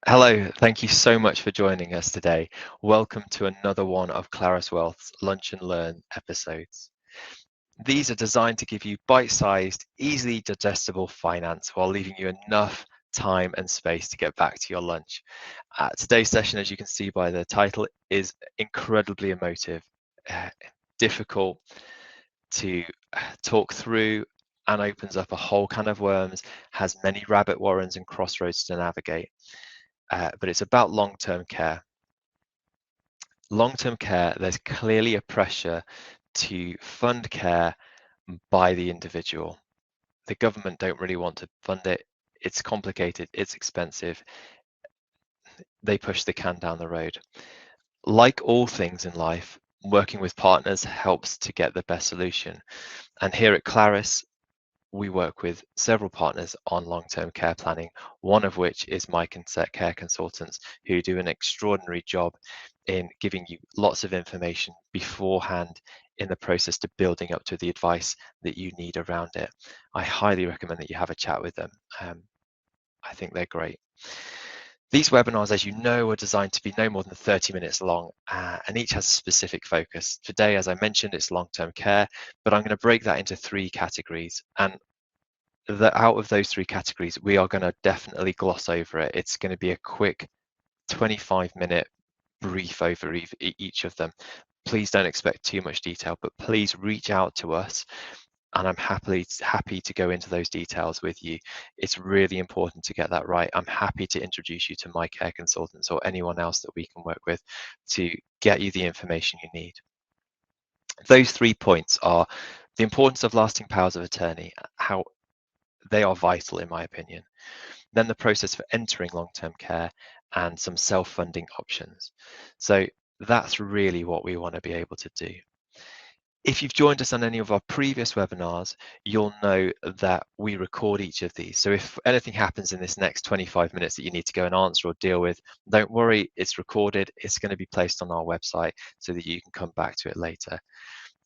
Hello, thank you so much for joining us today. Welcome to another one of Clarus Wealth's Lunch and Learn episodes. These are designed to give you bite-sized, easily digestible finance while leaving you enough time and space to get back to your lunch. Today's session, as you can see by the title, is incredibly emotive, uh, difficult to talk through, and opens up a whole can of worms, has many rabbit warrens and crossroads to navigate. But it's about long-term care. Long-term care, there's clearly a pressure to fund care by the individual. The government don't really want to fund it. It's complicated, it's expensive. They push the can down the road. Like all things in life, working with partners helps to get the best solution. And here at Clarus, we work with several partners on long-term care planning, one of which is my care consultants, who do an extraordinary job in giving you lots of information beforehand in the process to building up to the advice that you need around it. I highly recommend that you have a chat with them. I think they're great. These webinars, as you know, are designed to be no more than 30 minutes long, and each has a specific focus. Today, as I mentioned, it's long-term care, but I'm going to break that into 3 categories. And out of those 3 categories, we are going to definitely gloss over it. It's going to be a quick 25-minute brief over each of them. Please don't expect too much detail, but please reach out to us, and I'm happy to go into those details with you. It's really important to get that right. I'm happy to introduce you to my care consultants or anyone else that we can work with to get you the information you need. Those 3 points are the importance of lasting powers of attorney, how they are vital in my opinion. Then the process for entering long-term care and some self-funding options. So that's really what we want to be able to do. If you've joined us on any of our previous webinars, you'll know that we record each of these. So if anything happens in this next 25 minutes that you need to go and answer or deal with, don't worry, it's recorded. It's going to be placed on our website so that you can come back to it later.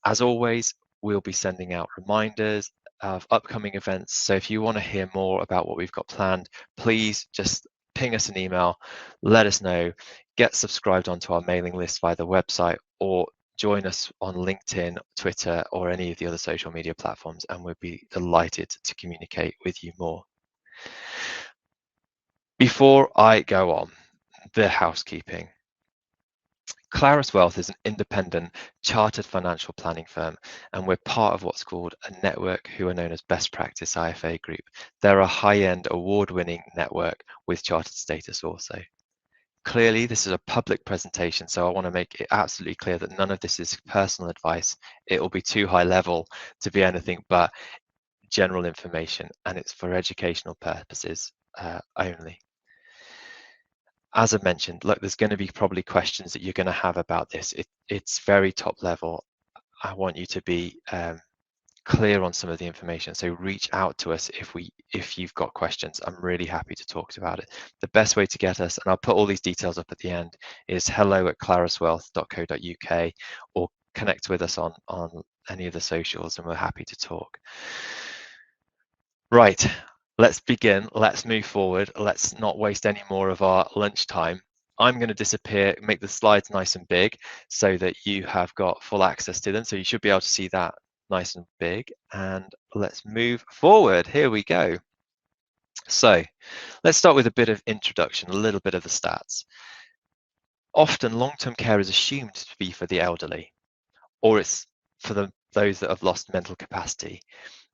As always, we'll be sending out reminders of upcoming events. So if you want to hear more about what we've got planned, please just ping us an email, let us know, get subscribed onto our mailing list via the website, or join us on LinkedIn, Twitter, or any of the other social media platforms, and we'll be delighted to communicate with you more. Before I go on, the housekeeping. Clarus Wealth is an independent chartered financial planning firm, and we're part of what's called a network who are known as Best Practice IFA Group. They're a high-end award-winning network with chartered status also. Clearly, this is a public presentation, so I want to make it absolutely clear that none of this is personal advice. It will be too high level to be anything but general information, and it's for educational purposes only. As I mentioned, look, there's going to be probably questions that you're going to have about this. It's very top level. I want you to be clear on some of the information. So reach out to us if you've got questions. I'm really happy to talk about it. The best way to get us, and I'll put all these details up at the end, is hello@claruswealth.co.uk, or connect with us on any of the socials, and we're happy to talk. Right, let's begin. Let's move forward. Let's not waste any more of our lunchtime. I'm going to disappear, make the slides nice and big so that you have got full access to them. So you should be able to see that nice and big. And let's move forward. Here we go. So let's start with a bit of introduction, a little bit of the stats. Often long-term care is assumed to be for the elderly, or it's for those that have lost mental capacity.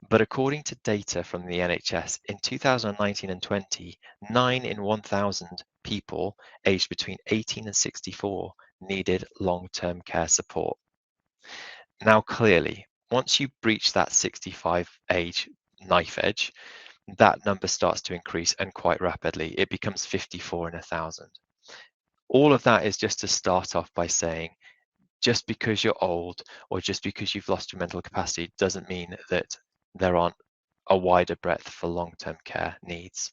But according to data from the NHS, in 2019 and 20, 9 in 1,000 people aged between 18 and 64 needed long-term care support. Now, clearly, once you breach that 65 age knife edge, that number starts to increase, and quite rapidly. It becomes 54 in 1,000. All of that is just to start off by saying, just because you're old or just because you've lost your mental capacity doesn't mean that there aren't a wider breadth for long-term care needs.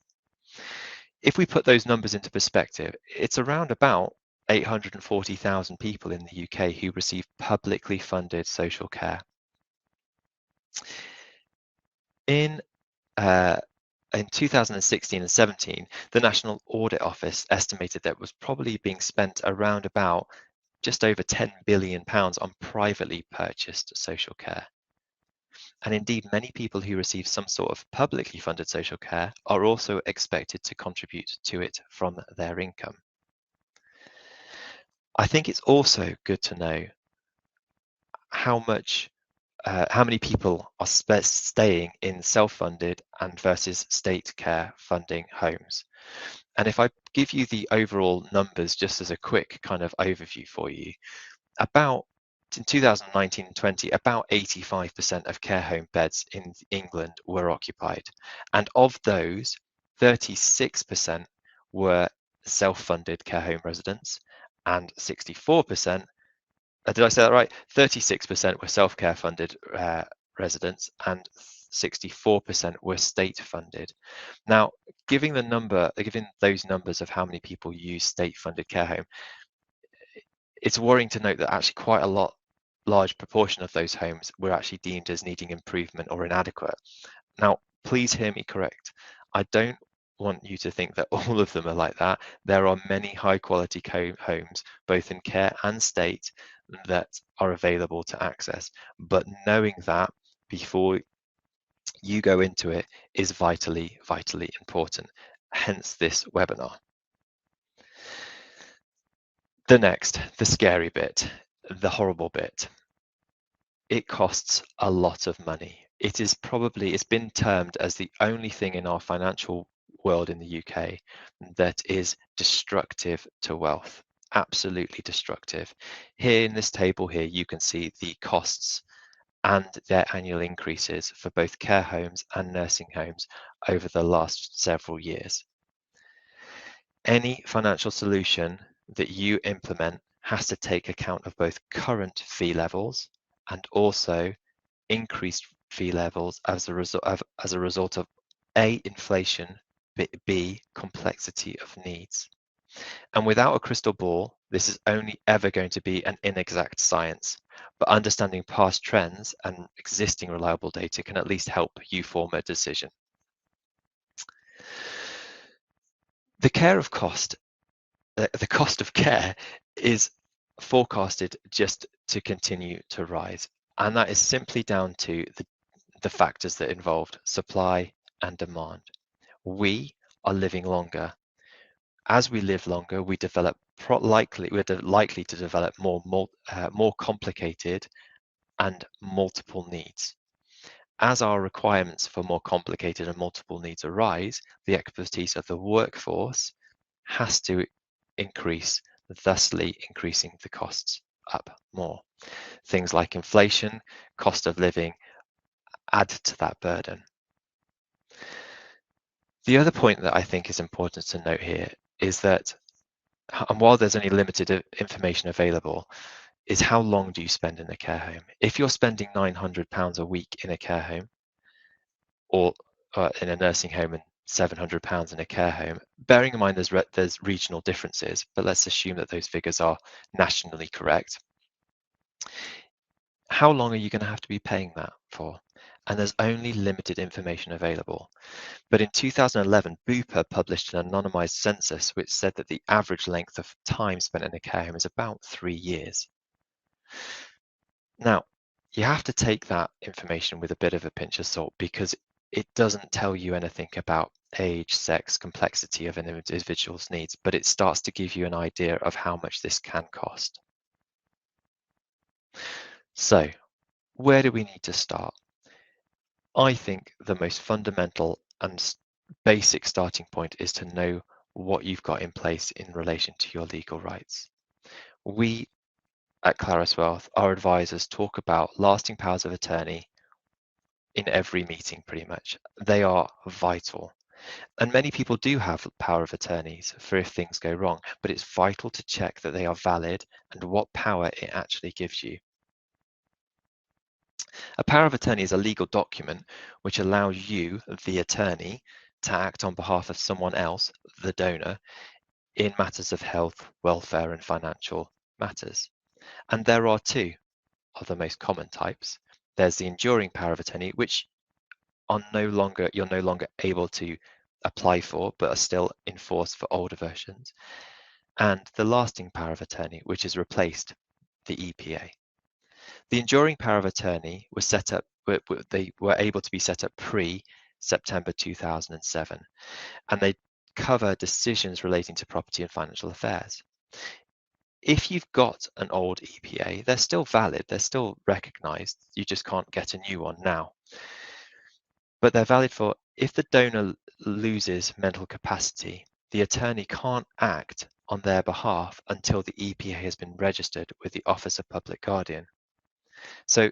If we put those numbers into perspective, it's around about 840,000 people in the UK who receive publicly funded social care. In in 2016 and 17, the National Audit Office estimated that was probably being spent around about just over £10 billion on privately purchased social care. And indeed, many people who receive some sort of publicly funded social care are also expected to contribute to it from their income. I think it's also good to know how many people are staying in self-funded and versus state care funding homes. And if I give you the overall numbers just as a quick kind of overview for you, about in 2019 and 20, about 85% of care home beds in England were occupied. And of those, 36% were self-funded care home residents and 64%, did I say that right? 36% were self-care funded residents and 64% were state funded. Now, giving those numbers of how many people use state funded care home, it's worrying to note that actually quite a large proportion of those homes were actually deemed as needing improvement or inadequate. Now, please hear me correct. I don't want you to think that all of them are like that. There are many high quality homes, both in care and state, that are available to access. But knowing that before you go into it is vitally, vitally important. Hence this webinar. The scary bit, the horrible bit. It costs a lot of money. It's been termed as the only thing in our financial world in the UK that is destructive to wealth. Absolutely destructive. Here in this table here, you can see the costs and their annual increases for both care homes and nursing homes over the last several years. Any financial solution that you implement has to take account of both current fee levels and also increased fee levels as a result of A, inflation, B, complexity of needs. And without a crystal ball, this is only ever going to be an inexact science, but understanding past trends and existing reliable data can at least help you form a decision. The cost of care is forecasted just to continue to rise, and that is simply down to the factors that involved supply and demand. We are living longer. As we live longer, we're likely to develop more complicated and multiple needs. As our requirements for more complicated and multiple needs arise, the expertise of the workforce has to increase, thusly increasing the costs up more. Things like inflation, cost of living add to that burden. The other point that I think is important to note here is that, and while there's only limited information available, is how long do you spend in a care home? If you're spending £900 a week in a care home or in a nursing home and £700 in a care home, bearing in mind there's regional differences, but let's assume that those figures are nationally correct. How long are you going to have to be paying that for? And there's only limited information available. But in 2011, Bupa published an anonymized census which said that the average length of time spent in a care home is about 3 years. Now, you have to take that information with a bit of a pinch of salt because it doesn't tell you anything about age, sex, complexity of an individual's needs, but it starts to give you an idea of how much this can cost. So, where do we need to start? I think the most fundamental and basic starting point is to know what you've got in place in relation to your legal rights. We at Clarus Wealth, our advisors talk about lasting powers of attorney in every meeting pretty much. They are vital. And many people do have power of attorneys for if things go wrong, but it's vital to check that they are valid and what power it actually gives you. A power of attorney is a legal document which allows you, the attorney, to act on behalf of someone else, the donor, in matters of health, welfare, and financial matters. And there are two of the most common types. There's the enduring power of attorney, which you're no longer able to apply for, but are still in force for older versions, and the lasting power of attorney, which has replaced the EPA. The enduring power of attorney was set up, they were able to be set up pre-September 2007, and they cover decisions relating to property and financial affairs. If you've got an old EPA, they're still valid, they're still recognized, you just can't get a new one now. But they're valid for if the donor loses mental capacity, the attorney can't act on their behalf until the EPA has been registered with the Office of Public Guardian. So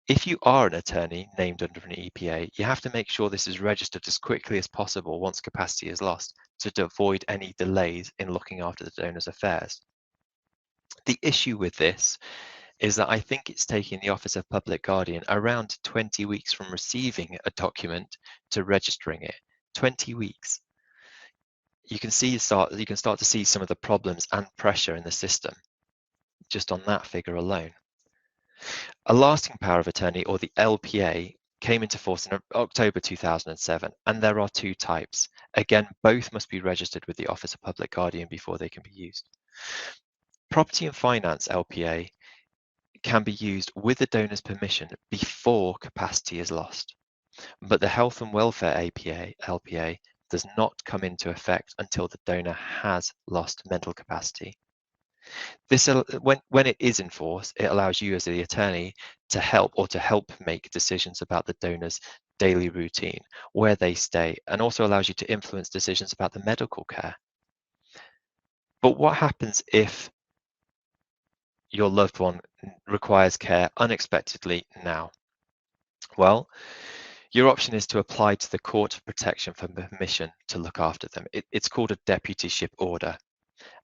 if you are an attorney named under an EPA, you have to make sure this is registered as quickly as possible once capacity is lost to avoid any delays in looking after the donor's affairs. The issue with this is that I think it's taking the Office of Public Guardian around 20 weeks from receiving a document to registering it. 20 weeks. You can start to see some of the problems and pressure in the system just on that figure alone. A lasting power of attorney, or the LPA, came into force in October 2007, and there are two types. Again, both must be registered with the Office of Public Guardian before they can be used. Property and Finance LPA can be used with the donor's permission before capacity is lost, but the Health and Welfare LPA does not come into effect until the donor has lost mental capacity. This, when it is in force, it allows you as the attorney to help make decisions about the donor's daily routine, where they stay, and also allows you to influence decisions about the medical care. But what happens if your loved one requires care unexpectedly now? Well, your option is to apply to the Court of Protection for permission to look after them. It's called a deputyship order.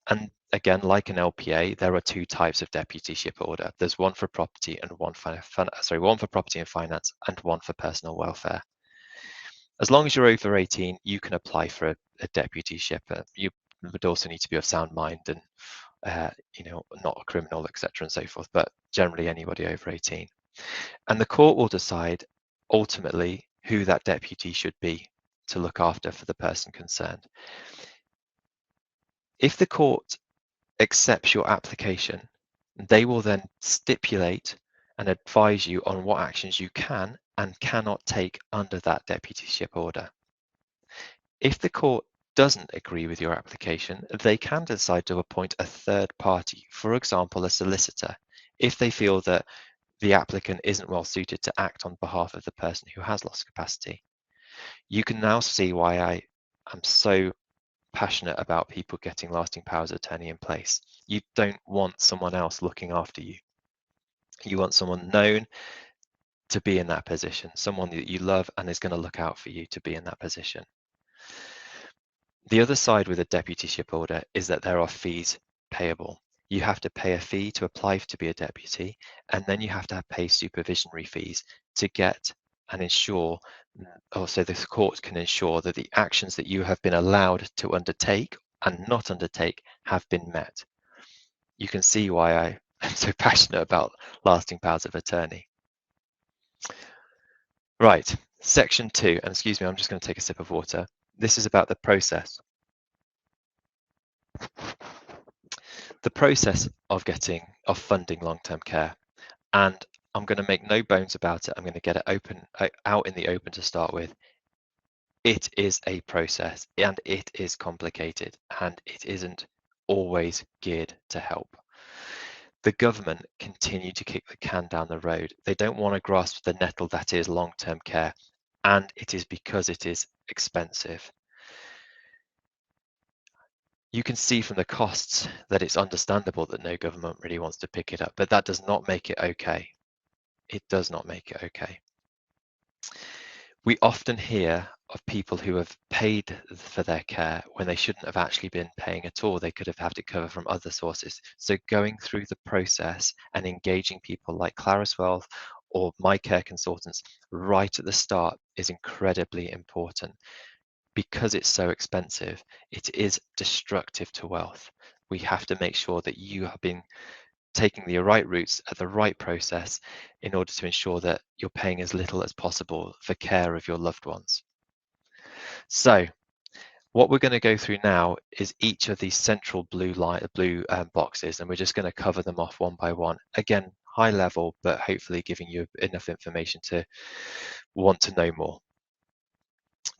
And again, like an LPA, there are two types of deputyship order. There's one for property and one for property and finance, and one for personal welfare. As long as you're over 18, you can apply for a deputyship. You would also need to be of sound mind and not a criminal, etc., and so forth. But generally, anybody over 18, and the court will decide ultimately who that deputy should be to look after for the person concerned. If the court accepts your application, they will then stipulate and advise you on what actions you can and cannot take under that deputyship order. If the court doesn't agree with your application, they can decide to appoint a third party, for example, a solicitor, if they feel that the applicant isn't well suited to act on behalf of the person who has lost capacity. You can now see why I am so passionate about people getting lasting powers of attorney in place. You don't want someone else looking after you. You want someone known to be in that position, someone that you love and is going to look out for you to be in that position. The other side with a deputyship order is that there are fees payable. You have to pay a fee to apply to be a deputy, and then you have to pay supervisionary fees to get and ensure, also the court can ensure that the actions that you have been allowed to undertake and not undertake have been met. You can see why I am so passionate about lasting powers of attorney. Right, section 2, and excuse me, I'm just going to take a sip of water. This is about the process. The process of funding long-term care, and I'm going to make no bones about it. I'm going to get it out in the open to start with. It is a process, and it is complicated, and it isn't always geared to help. The government continue to kick the can down the road. They don't want to grasp the nettle that is long-term care, and it is because it is expensive. You can see from the costs that it's understandable that no government really wants to pick it up, but that does not make it okay. It does not make it okay. We often hear of people who have paid for their care when they shouldn't have actually been paying at all. They could have had it covered from other sources. So going through the process and engaging people like Clarus Wealth or My Care Consultants right at the start is incredibly important. Because it's so expensive, it is destructive to wealth. We have to make sure that you have been taking the right routes at the right process in order to ensure that you're paying as little as possible for care of your loved ones. So what we're going to go through now is each of these central blue boxes, and we're just going to cover them off one by one. Again, high level, but hopefully giving you enough information to want to know more.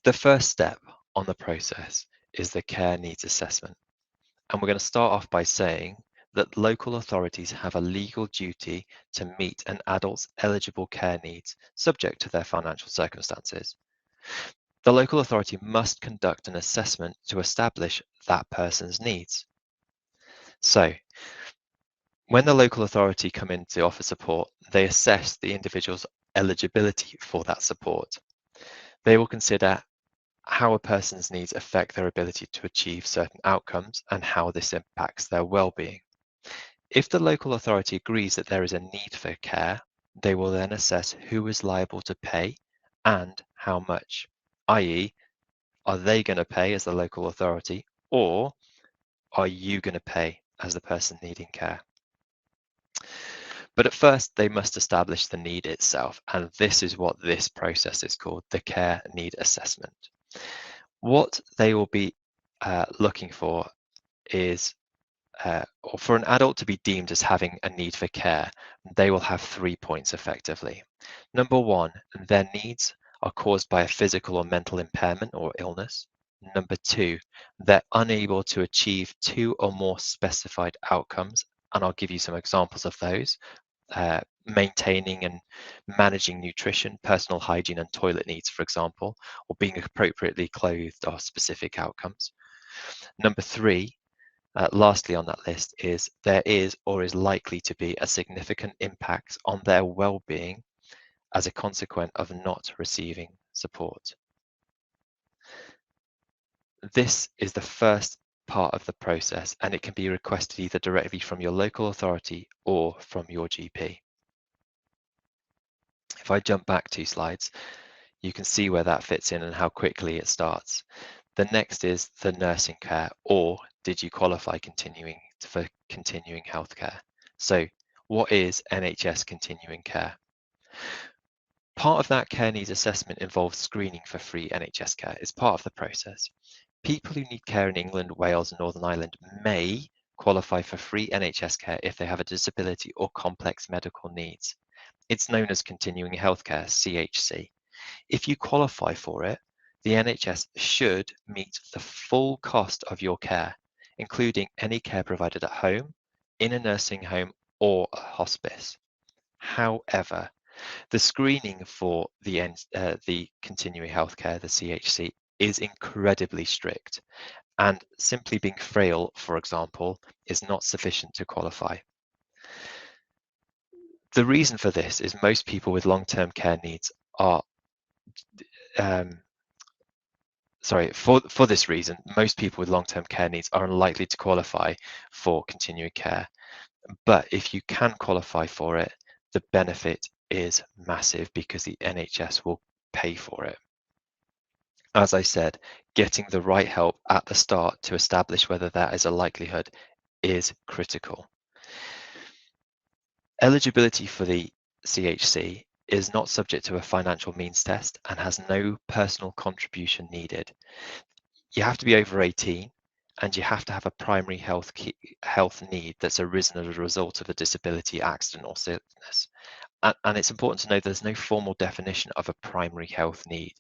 The first step on the process is the care needs assessment. And we're going to start off by saying that local authorities have a legal duty to meet an adult's eligible care needs subject to their financial circumstances. The local authority must conduct an assessment to establish that person's needs. So, when the local authority come in to offer support, they assess the individual's eligibility for that support. They will consider how a person's needs affect their ability to achieve certain outcomes and how this impacts their well-being. If the local authority agrees that there is a need for care, they will then assess who is liable to pay and how much, i.e., are they going to pay as the local authority, or are you going to pay as the person needing care? But at first, they must establish the need itself, and this is what this process is called, the care need assessment. What they will be looking for is, or for an adult to be deemed as having a need for care, they will have 3 points effectively. Number one, their needs are caused by a physical or mental impairment or illness. Number two, they're unable to achieve 2 or more specified outcomes, and I'll give you some examples of those. Maintaining and managing nutrition, personal hygiene and toilet needs, for example, or being appropriately clothed are specific outcomes. Number three, lastly on that list, is there is or is likely to be a significant impact on their well-being as a consequence of not receiving support. This is the first part of the process, and it can be requested either directly from your local authority or from your GP. If I jump back 2 slides, you can see where that fits in and how quickly it starts. The next is the nursing care, or did you qualify for continuing healthcare? So what is NHS continuing care? Part of that care needs assessment involves screening for free NHS care. It's part of the process. People who need care in England, Wales, and Northern Ireland may qualify for free NHS care if they have a disability or complex medical needs. It's known as continuing healthcare, CHC. If you qualify for it, the NHS should meet the full cost of your care, including any care provided at home, in a nursing home, or a hospice. However, the screening for the continuing healthcare, the CHC, is incredibly strict, and simply being frail, for example, is not sufficient to qualify. The reason for this is most people with long-term care needs are for this reason, most people with long-term care needs are unlikely to qualify for continuing care. But if you can qualify for it, the benefit is massive because the NHS will pay for it. As I said, getting the right help at the start to establish whether that is a likelihood is critical. Eligibility for the CHC is not subject to a financial means test and has no personal contribution needed. You have to be over 18 and you have to have a primary health need that's arisen as a result of a disability, accident or sickness. And it's important to know there's no formal definition of a primary health need.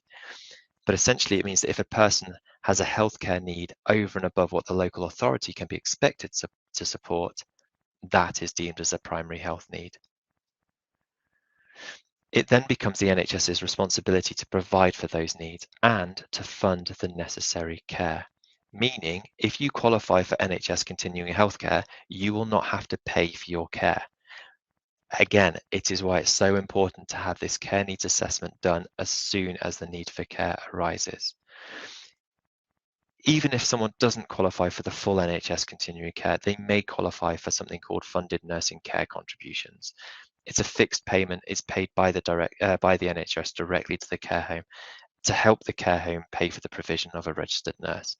But essentially it means that if a person has a healthcare need over and above what the local authority can be expected to support, that is deemed as a primary health need. It then becomes the NHS's responsibility to provide for those needs and to fund the necessary care. Meaning, if you qualify for NHS continuing healthcare, you will not have to pay for your care. Again, it is why it's so important to have this care needs assessment done as soon as the need for care arises. Even if someone doesn't qualify for the full NHS continuing care, they may qualify for something called funded nursing care contributions. It's a fixed payment. It's paid by the NHS directly to the care home to help the care home pay for the provision of a registered nurse.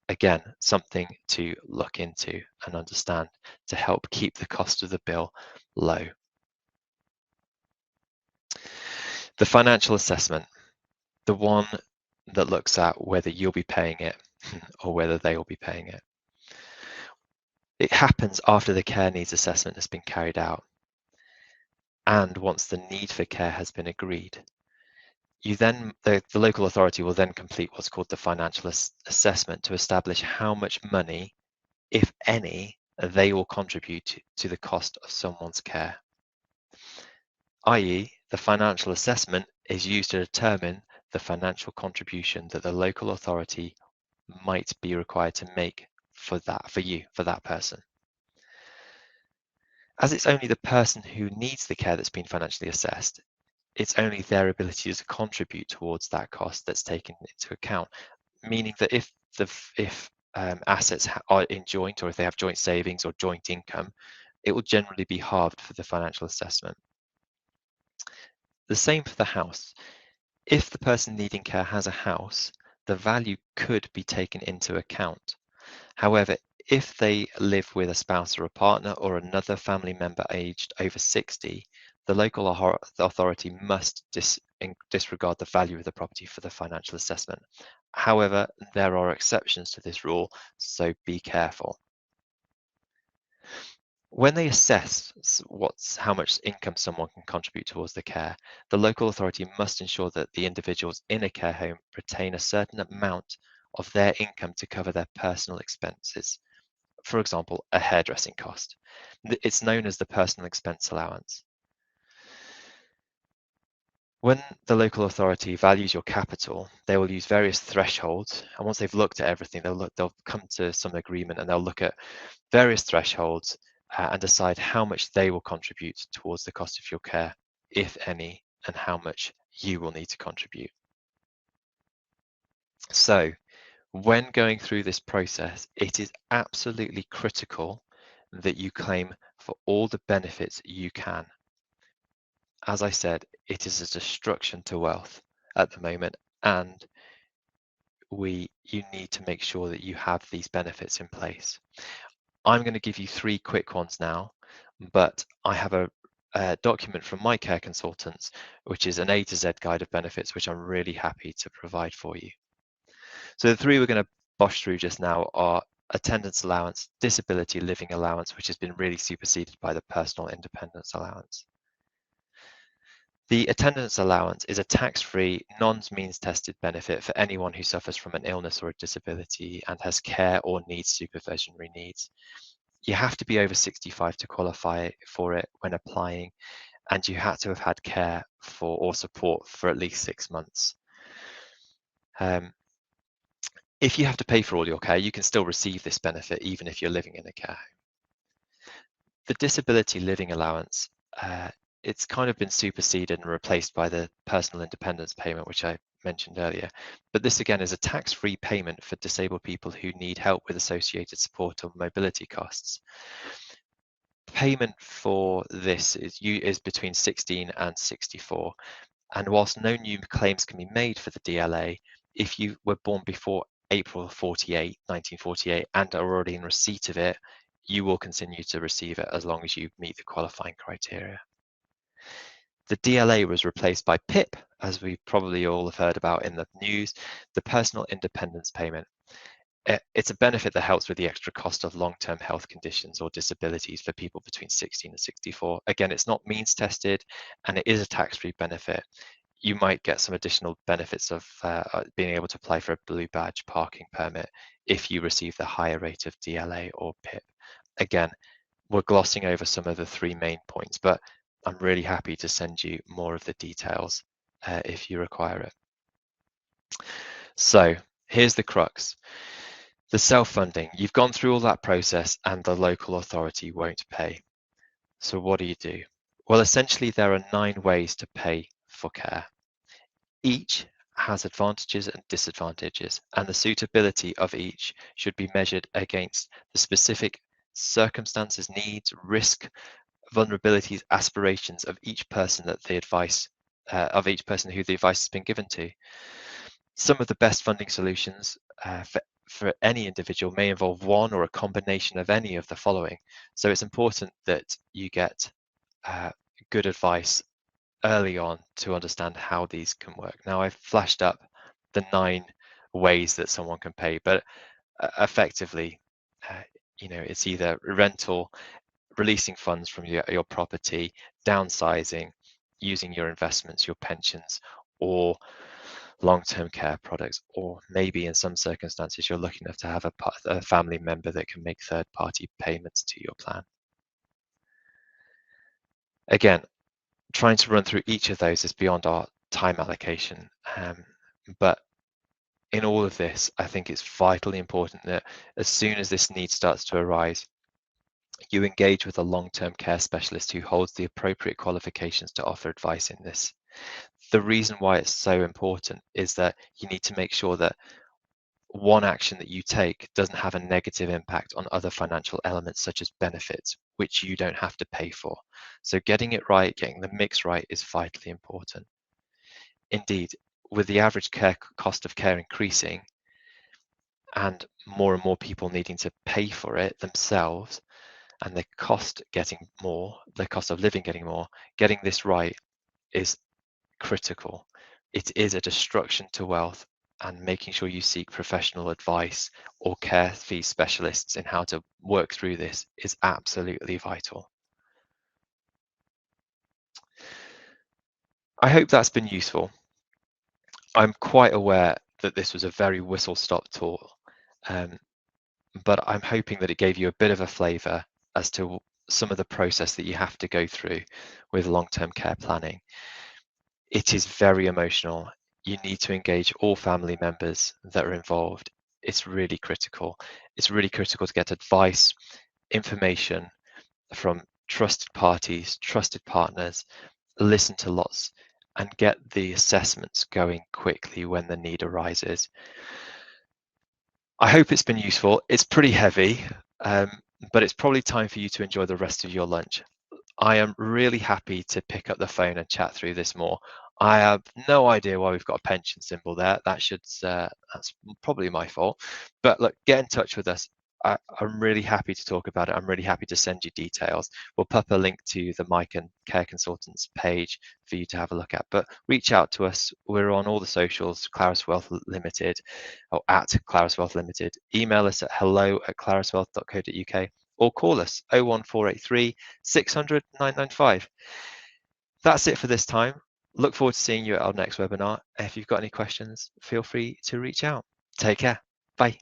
Again, something to look into and understand to help keep the cost of the bill low. The financial assessment, the one that looks at whether you'll be paying it or whether they will be paying it. It happens after the care needs assessment has been carried out and once the need for care has been agreed. The local authority will then complete what's called the financial assessment to establish how much money, if any, they will contribute to the cost of someone's care. i.e., the financial assessment is used to determine the financial contribution that the local authority might be required to make for that person. As it's only the person who needs the care that's been financially assessed, it's only their ability to contribute towards that cost that's taken into account, meaning that if assets are in joint, or if they have joint savings or joint income, it will generally be halved for the financial assessment. The same for the house. If the person needing care has a house, the value could be taken into account. However, if they live with a spouse or a partner or another family member aged over 60, the local authority must disregard the value of the property for the financial assessment. However, there are exceptions to this rule, so be careful. When they assess how much income someone can contribute towards the care, the local authority must ensure that the individuals in a care home retain a certain amount of their income to cover their personal expenses. For example, a hairdressing cost. It's known as the personal expense allowance. When the local authority values your capital, they will use various thresholds, and once they've looked at everything, they'll come to some agreement, and they'll look at various thresholds and decide how much they will contribute towards the cost of your care, if any, and how much you will need to contribute. So, when going through this process, it is absolutely critical that you claim for all the benefits you can. As I said, it is a destruction to wealth at the moment, and you need to make sure that you have these benefits in place. I'm going to give you 3 quick ones now, but I have a document from my care consultants, which is an A to Z guide of benefits, which I'm really happy to provide for you. So the 3 we're going to bosh through just now are attendance allowance, disability living allowance, which has been really superseded by the personal independence allowance. The attendance allowance is a tax-free, non-means tested benefit for anyone who suffers from an illness or a disability and has care or needs supervisory needs. You have to be over 65 to qualify for it when applying, and you have to have had care for or support for at least 6 months. If you have to pay for all your care, you can still receive this benefit even if you're living in a care home. The disability living allowance, it's kind of been superseded and replaced by the personal independence payment, which I mentioned earlier. But this again is a tax-free payment for disabled people who need help with associated support or mobility costs. Payment for this is between 16 and 64. And whilst no new claims can be made for the DLA, if you were born before April 1948, and are already in receipt of it, you will continue to receive it as long as you meet the qualifying criteria. The DLA was replaced by PIP, as we probably all have heard about in the news, the personal independence payment. It's a benefit that helps with the extra cost of long-term health conditions or disabilities for people between 16 and 64. Again, it's not means tested, and it is a tax-free benefit. You might get some additional benefits of being able to apply for a blue badge parking permit if you receive the higher rate of DLA or PIP. Again, we're glossing over some of the 3 main points, but I'm really happy to send you more of the details if you require it. So here's the crux. The self-funding, you've gone through all that process and the local authority won't pay. So what do? Well, essentially there are 9 ways to pay for care. Each has advantages and disadvantages, and the suitability of each should be measured against the specific circumstances, needs, risk, vulnerabilities, aspirations of each person who the advice has been given to. Some of the best funding solutions for any individual may involve one or a combination of any of the following. So it's important that you get uh, good advice early on to understand how these can work. Now, I've flashed up the 9 ways that someone can pay, but effectively, uh, it's either rental, releasing funds from your property, downsizing, using your investments, your pensions, or long-term care products, or maybe in some circumstances you're lucky enough to have a family member that can make third-party payments to your plan. Again, trying to run through each of those is beyond our time allocation, but in all of this, I think it's vitally important that as soon as this need starts to arise, you engage with a long-term care specialist who holds the appropriate qualifications to offer advice in this. The reason why it's so important is that you need to make sure that one action that you take doesn't have a negative impact on other financial elements such as benefits, which you don't have to pay for. So getting it right, getting the mix right is vitally important. Indeed, with the average cost of care increasing and more people needing to pay for it themselves, and the cost of living getting more, getting this right is critical. It is a destruction to wealth, and making sure you seek professional advice or care fee specialists in how to work through this is absolutely vital. I hope that's been useful. I'm quite aware that this was a very whistle-stop tour, but I'm hoping that it gave you a bit of a flavour as to some of the process that you have to go through with long-term care planning. It is very emotional. You need to engage all family members that are involved. It's really critical. It's really critical to get advice, information from trusted parties, trusted partners, listen to lots, and get the assessments going quickly when the need arises. I hope it's been useful. It's pretty heavy, but it's probably time for you to enjoy the rest of your lunch. I am really happy to pick up the phone and chat through this more. I have no idea why we've got a pension symbol there. That's probably my fault. But look, get in touch with us. I'm really happy to talk about it. I'm really happy to send you details. We'll pop a link to the Mike and Care Consultants page for you to have a look at. But reach out to us. We're on all the socials, Clarus Wealth Limited, or at Clarus Wealth Limited. Email us at hello@claruswealth.co.uk or call us 01483 600 995. That's it for this time. Look forward to seeing you at our next webinar. If you've got any questions, feel free to reach out. Take care. Bye.